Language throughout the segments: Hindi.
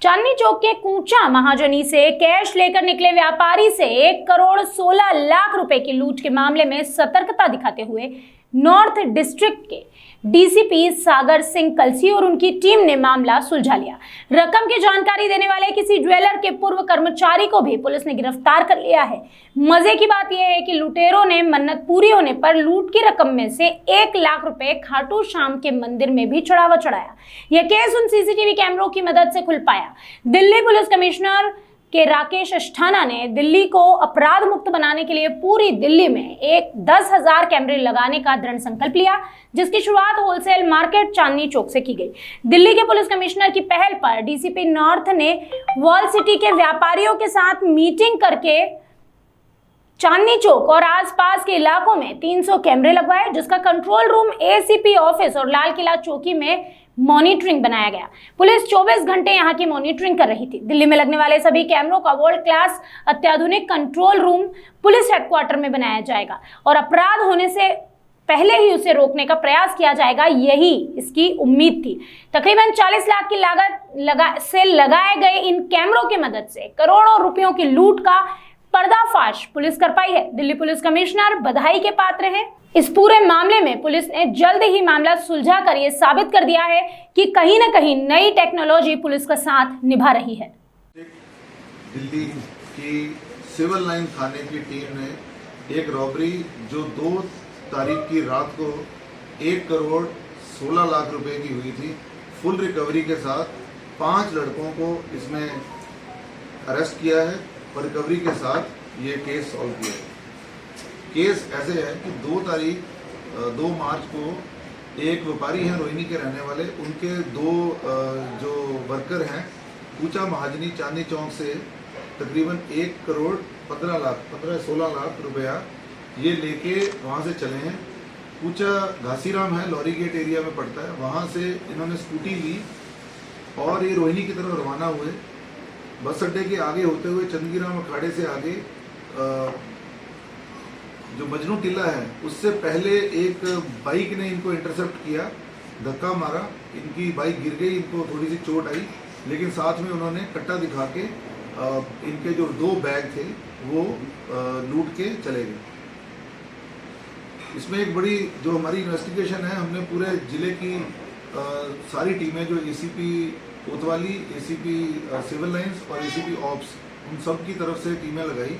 चांदनी चौक के कूचा महाजनी से कैश लेकर निकले व्यापारी से 1,16,00,000 रुपए की लूट के मामले में सतर्कता दिखाते हुए नॉर्थ डिस्ट्रिक्ट के डीसीपी सागर सिंह कलसी और उनकी टीम ने मामला सुलझा लिया। रकम की जानकारी देने वाले किसी ज्वेलर के पूर्व कर्मचारी को भी पुलिस ने गिरफ्तार कर लिया है। मजे की बात यह है कि लुटेरों ने मन्नत पूरी होने पर लूट की रकम में से 1 लाख रुपए खाटू श्याम के मंदिर में भी चढ़ावा चढ़ाया। यह केस उन सीसीटीवी कैमरों की मदद से खुल पाया। दिल्ली पुलिस कमिश्नर के राकेश अस्थाना ने दिल्ली को अपराध मुक्त बनाने के लिए पूरी दिल्ली में 10,000 कैमरे लगाने का दृढ़ संकल्प लिया, जिसकी शुरुआत होलसेल मार्केट चांदनी चौक से की गई। दिल्ली के पुलिस कमिश्नर की पहल पर डीसीपी नॉर्थ ने वॉल सिटी के व्यापारियों के साथ मीटिंग करके चांदनी चौक और आसपास के इलाकों में 300 कैमरे लगवाए, जिसका कंट्रोल रूम एसीपी ऑफिस और लाल किला चौकी में मॉनिटरिंग बनाया गया। पुलिस 24 घंटे यहां की मॉनिटरिंग कर रही थी। दिल्ली में लगने वाले सभी कैमरों का वर्ल्ड क्लास अत्याधुनिक कंट्रोल रूम पुलिस हेडक्वार्टर में बनाया जाएगा और अपराध होने से पहले ही उसे रोकने का प्रयास किया जाएगा, यही इसकी उम्मीद थी। तकरीबन 40 लाख की लागत से लगाए गए इन कैमरों की मदद से करोड़ों रुपयों की लूट का पर्दाफाश पुलिस कर पाई है। दिल्ली पुलिस कमिश्नर बधाई के पात्र हैं। इस पूरे मामले में पुलिस ने जल्द ही मामला सुलझा कर यह साबित कर दिया है कि कहीं न कहीं नई टेक्नोलॉजी पुलिस का साथ निभा रही है। दिल्ली की सिविल लाइन थाने की टीम ने एक रॉबरी जो 2 तारीख की रात को 1,16,00,000 रुपए की हुई थी, फुल रिकवरी के साथ 5 लड़कों को इसमें अरेस्ट किया है और रिकवरी के साथ ये केस सॉल्व किया है। केस ऐसे है कि 2 मार्च को एक व्यापारी हैं रोहिणी के रहने वाले, उनके 2 जो वर्कर हैं कूचा महाजनी चांदनी चौक से तकरीबन 1,16 लाख रुपया ये लेके वहाँ से चले हैं। कूचा घासीराम है, लॉरी गेट एरिया में पड़ता है, वहाँ से इन्होंने स्कूटी ली और ये रोहिणी की तरफ रवाना हुए। बस अड्डे के आगे होते हुए चंदगीराम अखाड़े से आगे जो मजनू टीला है उससे पहले एक बाइक ने इनको इंटरसेप्ट किया, धक्का मारा, इनकी बाइक गिर गई, इनको थोड़ी सी चोट आई, लेकिन साथ में उन्होंने कट्टा दिखा के इनके जो 2 बैग थे वो लूट के चले गए। इसमें एक बड़ी जो हमारी इन्वेस्टिगेशन है, हमने पूरे जिले की सारी टीमें जो एसीपी कोतवाली, एसीपी सिविल लाइंस और एसीपी ऑप्स, उन सब की तरफ से टीमें लगाई।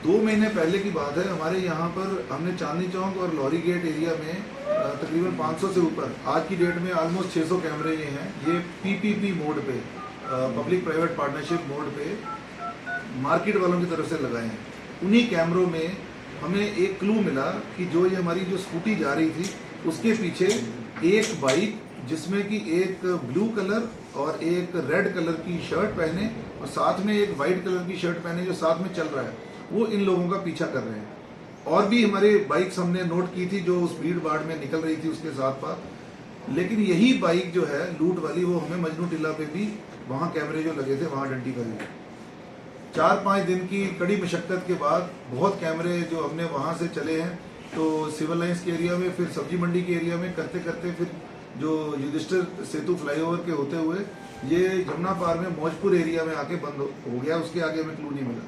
2 महीने पहले की बात है, हमारे यहाँ पर हमने चांदनी चौक और लॉरी गेट एरिया में तकरीबन 500 से ऊपर, आज की डेट में ऑलमोस्ट 600 कैमरे ये हैं। ये पीपीपी मोड पे, पब्लिक प्राइवेट पार्टनरशिप मोड पे मार्केट वालों की तरफ से लगाए हैं। उन्हीं कैमरों में हमें एक क्लू मिला कि जो ये हमारी जो स्कूटी जा रही थी उसके पीछे एक बाइक जिसमें कि एक ब्लू कलर और एक रेड कलर की शर्ट पहने और साथ में एक वाइट कलर की शर्ट पहने जो साथ में चल रहा है, वो इन लोगों का पीछा कर रहे हैं। और भी हमारे बाइक्स हमने नोट की थी जो उस भीड़ भाड़ में निकल रही थी उसके साथ पास, लेकिन यही बाइक जो है लूट वाली वो हमें मजनू टीला पे भी वहाँ कैमरे जो लगे थे वहाँ आइडेंटिफाई हुए। 4-5 दिन की कड़ी मशक्कत के बाद बहुत कैमरे जो हमने वहाँ से चले हैं, तो सिविल लाइंस के एरिया में, फिर सब्जी मंडी के एरिया में करते करते फिर जो युधिष्ठिर सेतु फ्लाईओवर के होते हुए ये जमुना पार में मौजपुर एरिया में आके बंद हो गया। उसके आगे हमें क्लू नहीं मिला।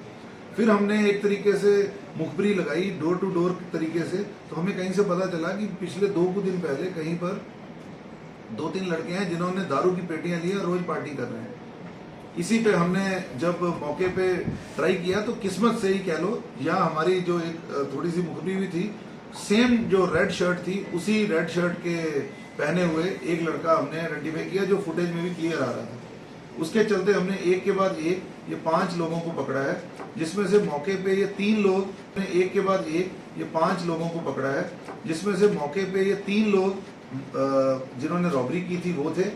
फिर हमने एक तरीके से मुखबरी लगाई डोर टू डोर तरीके से, तो हमें कहीं से पता चला कि पिछले 2 दिन पहले कहीं पर 2-3 लड़के हैं जिन्होंने दारू की पेटियां ली और रोज पार्टी कर रहे हैं। इसी पे हमने जब मौके पे ट्राई किया तो किस्मत से ही कह लो, यहाँ हमारी जो एक थोड़ी सी मुखबरी हुई थी, सेम जो रेड शर्ट थी उसी रेड शर्ट के पहने हुए एक लड़का हमने आइडेंटिफाई किया जो फुटेज में भी क्लियर आ रहा था। उसके चलते हमने एक के बाद एक ये 5 लोगों को पकड़ा है, जिसमें से मौके पे ये 3 लोग, एक के बाद एक ये 5 लोगों को पकड़ा है, जिसमें से मौके पे ये 3 लोग जिन्होंने रॉबरी की थी वो थे।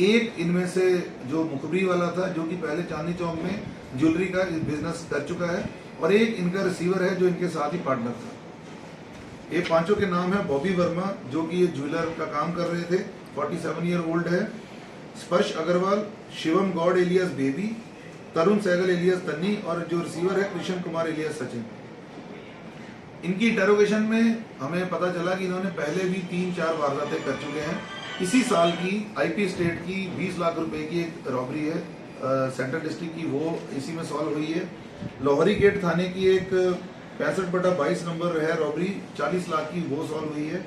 एक इनमें से जो मुखबरी वाला था जो कि पहले चांदनी चौक में ज्वेलरी का बिजनेस कर चुका है, और एक इनका रिसीवर है जो इनके साथ ही पार्टनर था। ये 5 के नाम है बॉबी वर्मा जो कि ये ज्वेलर का काम कर रहे थे, 47 ईयर ओल्ड है, स्पर्श अग्रवाल, शिवम गौड़ एलियस बेबी, तरुण सहगल एलियस तन्नी, और जो रिसीवर है कृष्ण कुमार एलियस सचिन। इनकी इंटेरोगेशन में हमें पता चला कि इन्होंने पहले भी 3-4 वारदातें कर चुके हैं इसी साल की आईपी स्टेट की 20 लाख रुपए की एक रॉबरी है सेंट्रल डिस्ट्रिक्ट की, वो इसी में सॉल्व हुई है। लोहरी गेट थाने की एक 65/22 नंबर है रॉबरी 40 लाख की, वो सॉल्व हुई है।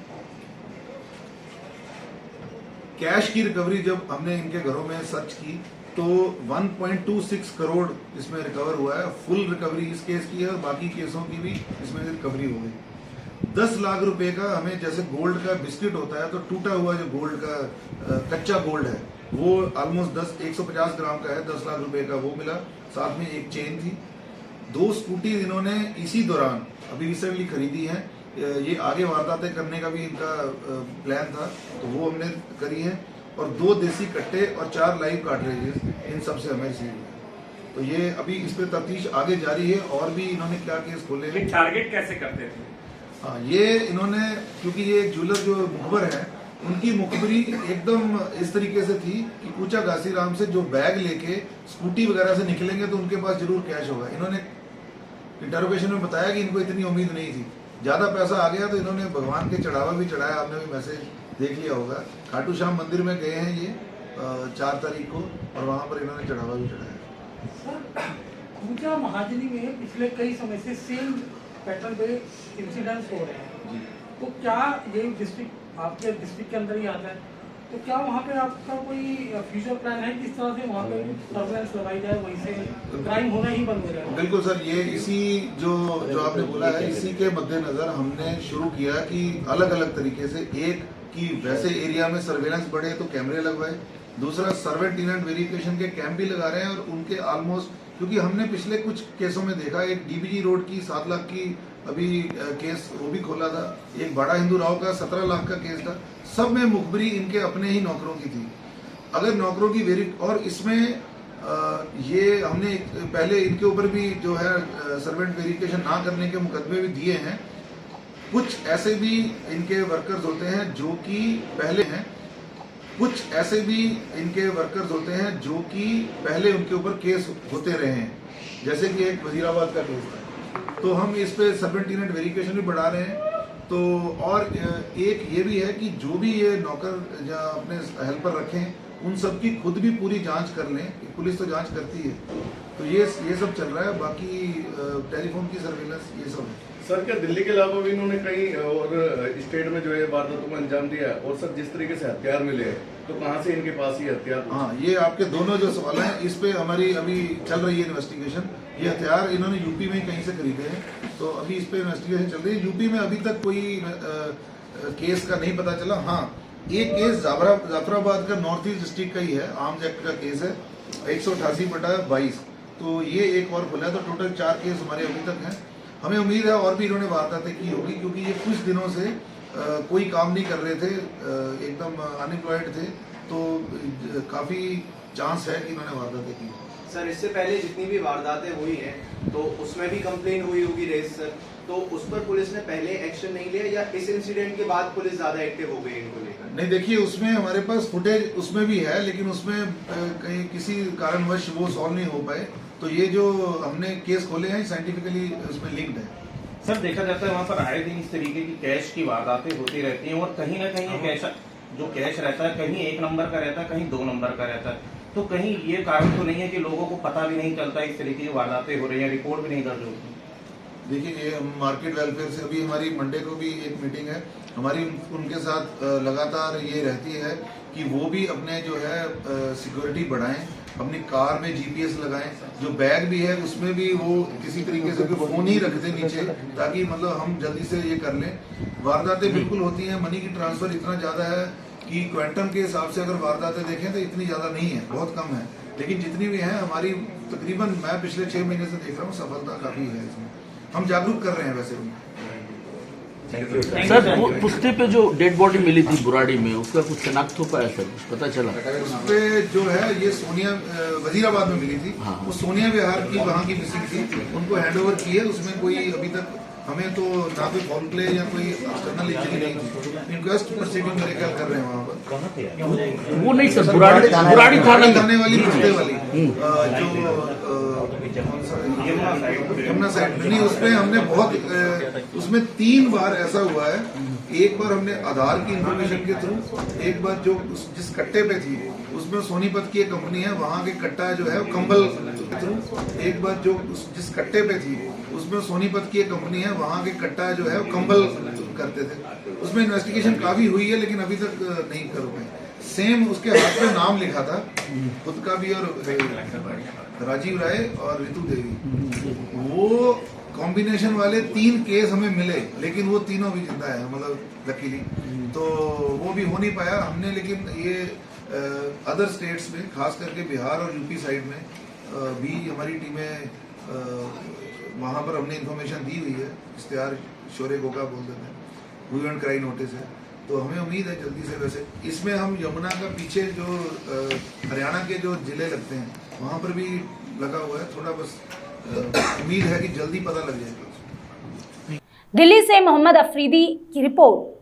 कैश की रिकवरी जब हमने इनके घरों में सर्च की तो 1.26 करोड़ इसमें रिकवर हुआ है। फुल रिकवरी इस केस की है और बाकी केसों की भी इसमें रिकवरी हो गई। 10 लाख रुपए का हमें जैसे गोल्ड का बिस्किट होता है तो टूटा हुआ जो गोल्ड का कच्चा गोल्ड है वो ऑलमोस्ट 150 ग्राम का है, 10 लाख रुपए का वो मिला। साथ में एक चेन थी। 2 स्कूटी इन्होंने इसी दौरान अभी रिसेंटली खरीदी है। ये आगे वारदातें करने का भी इनका प्लान था तो वो हमने करी है। और 2 देसी कट्टे और 4 लाइव कार्ट्रिजेस इन सब से हमें रिसीव हुआ। तो ये अभी इस पे तफ्तीश आगे जारी है और भी इन्होंने क्या केस खोले हैं। टारगेट कैसे करते थे? हाँ, ये इन्होंने क्योंकि ये ज्वेलर जो मुखबर है उनकी मुखबरी एकदम इस तरीके से थी कि कूचा घासीराम से जो बैग लेके स्कूटी वगैरह से निकलेंगे तो उनके पास जरूर कैश होगा। इन्होंने इंटरोगेशन में बताया कि इनको इतनी उम्मीद नहीं थी। ज्यादा पैसा आ गया तो इन्होंने भगवान के चढ़ावा भी चढ़ाया। आपने भी मैसेज देख लिया होगा। खाटू श्याम मंदिर में गए हैं ये 4 तारीख को और वहां पर इन्होंने चढ़ावा भी चढ़ाया। सर, कूचा महाजनी में पिछले कई समय से सेम पैटर्न पे इंसिडेंट्स हो रहे हैं, तो क्या ये डिस्ट्रिक्ट आपके डिस्ट्रिक्ट के अंदर ही आता है, तो क्या वहाँ पे आपका कोई फ्यूचर प्लान है किस तरह से वहाँ पे सर्वेलेंस लगाई जाए, वहीं से क्राइम होना ही बंद हो जाए? बिल्कुल सर, ये इसी जो आपने बोला है इसी के मद्देनजर हमने शुरू किया कि अलग अलग तरीके से, एक कि वैसे एरिया में सर्वेलेंस बढ़े तो कैमरे लगवाए, दूसरा सर्वेंट टेनेंट वेरिफिकेशन के कैंप भी लगा रहे हैं और उनके ऑलमोस्ट, क्योंकि हमने पिछले कुछ केसों में देखा, एक डीबीजी रोड की 7 लाख की अभी केस वो भी खोला था, एक बड़ा हिंदू राव का 17 लाख का केस था। सब में मुखबरी इनके अपने ही नौकरों की थी। अगर नौकरों की और इसमें ये हमने पहले इनके ऊपर भी जो है सर्वेंट वेरिफिकेशन ना करने के मुकदमे भी दिए हैं। कुछ ऐसे भी इनके वर्कर्स होते हैं जो कि पहले हैं, कुछ ऐसे भी इनके वर्कर्स होते हैं जो कि पहले उनके ऊपर केस होते रहे हैं, जैसे कि एक वजीराबाद का केस था। तो हम इस पे सर्वेंट टेनेंट वेरिफिकेशन भी बढ़ा रहे हैं। तो और एक ये भी है कि जो भी ये नौकर या अपने हेल्पर रखें उन सब की खुद भी पूरी जांच कर लें। पुलिस तो जांच करती है, तो ये सब चल रहा है। बाकी टेलीफोन की सर्विलेंस ये सब है। सर, क्या दिल्ली के अलावा भी इन्होंने कई और स्टेट में जो है वारदातों को अंजाम दिया, और सर जिस तरीके से हथियार मिले तो कहां से इनके पास ये हथियार? हाँ, ये आपके दोनों जो सवाल हैं इस पे हमारी अभी चल रही है इन्वेस्टिगेशन। ये हथियार इन्होंने यूपी में ही कहीं से खरीदे हैं, तो अभी इस पे इन्वेस्टिगेशन चल रही है। यूपी में अभी तक कोई केस का नहीं पता चला। हाँ, एक केस जाफराबाद का नॉर्थ ईस्ट डिस्ट्रिक्ट का ही है, आर्म्स एक्ट का केस है 188/22। तो ये एक और खुला है, तो टोटल 4 केस हमारे अभी तक हैं। हमें उम्मीद है और भी इन्होंने वारदातें की होगी, क्योंकि ये कुछ दिनों से कोई काम नहीं कर रहे थे, एकदम अनएम्प्लॉयड थे, तो काफी चांस है कि इन्होंने वारदातें की। सर, इससे पहले जितनी भी वारदातें हुई हैं तो उसमें भी कंप्लेन हुई होगी रेस सर, तो उस पर पुलिस ने पहले एक्शन नहीं लिया या इस इंसिडेंट के बाद पुलिस ज्यादा एक्टिव हो गई इनको लेकर? नहीं, देखिए उसमें हमारे पास फुटेज उसमें भी है, लेकिन उसमें कहीं किसी कारणवश वो सॉल्व नहीं हो पाए। तो ये जो हमने केस खोले हैं साइंटिफिकली उसमें लिंक्ड है। सर, देखा जाता है वहाँ पर आए दिन इस तरीके की कैश की वारदातें होती रहती हैं और कहीं ना कहीं कैश जो कैश रहता है कहीं 1 नंबर का रहता है, कहीं 2 नंबर का रहता है। तो कहीं ये कारण तो नहीं है कि लोगों को पता भी नहीं चलता इस तरीके की वारदातें हो रही है, रिपोर्ट भी नहीं दर्ज होती? देखिए, ये मार्केट वेलफेयर से अभी हमारी मंडे को भी एक मीटिंग है हमारी, उनके साथ लगातार ये रहती है कि वो भी अपने जो है सिक्योरिटी बढ़ाएं, अपनी कार में जीपीएस लगाएं, जो बैग भी है उसमें भी वो किसी तरीके से फोन ही रख दें नीचे, ताकि मतलब हम जल्दी से ये कर लें। वारदातें बिल्कुल होती हैं, मनी की ट्रांसफर इतना ज्यादा है कि क्वांटम के हिसाब से अगर वारदातें देखें तो इतनी ज्यादा नहीं है, बहुत कम है, लेकिन जितनी भी है हमारी तकरीबन मैं पिछले 6 महीने से देख रहा हूँ सफलता काफी है इसमें। हम जागरूक कर रहे हैं वैसे भी। सर, पुश्ते पे जो डेड बॉडी मिली थी बुराड़ी में, उसका कुछ शनाख्त हो पाया सर, कुछ पता चला? उस पे जो है ये सोनिया वजीराबाद में मिली थी। हाँ। वो सोनिया विहार की वहाँ की मिसिंग थी, उनको हैंड ओवर की है। उसमें कोई अभी तक हमें तो ना कोई फाउल प्ले या कोई एक्सटर्नल इंजरी नहीं थी। इंक्वेस्ट प्रोसीडिंग मेरे ख्याल कर रहे हैं वहाँ पर। वो नहीं सर, बुराड़ी थाना थाने वाली मुझे वाली जो यमुना साइड में नहीं, उसमें हमने बहुत उसमें 3 बार ऐसा हुआ है। एक बार हमने आधार की इंफॉर्मेशन के थ्रू, एक बार जो जिस कट्टे पे थी उसमें सोनीपत की एक कंपनी है, वहाँ के कट्टा जो है वो कंबल के थ्रू, एक बार जो जिस कट्टे पे थी उसमें सोनीपत की एक कंपनी है, वहाँ के कट्टा जो है वो कंबल करते थे। उसमें इन्वेस्टिगेशन काफी हुई है लेकिन अभी तक नहीं कर पाए। सेम उसके हाथ में नाम लिखा था खुद का भी, और राजीव राय और ऋतु देवी, वो कॉम्बिनेशन वाले 3 केस हमें मिले लेकिन वो तीनों भी जिंदा है, मतलब लकीली। तो वो भी हो नहीं पाया हमने, लेकिन ये अदर स्टेट्स में खास करके बिहार और यूपी साइड में भी हमारी टीमें वहाँ पर हमने इन्फॉर्मेशन दी हुई है। इश्तेहार शोरे गोका बोल देते हैं, वी एंड क्राई नोटिस है, तो हमें उम्मीद है जल्दी से। वैसे इसमें हम यमुना का पीछे जो हरियाणा के जो जिले लगते हैं वहाँ पर भी लगा हुआ है, थोड़ा बस उम्मीद है कि जल्दी पता लग जाएगा। दिल्ली से मोहम्मद अफरीदी की रिपोर्ट।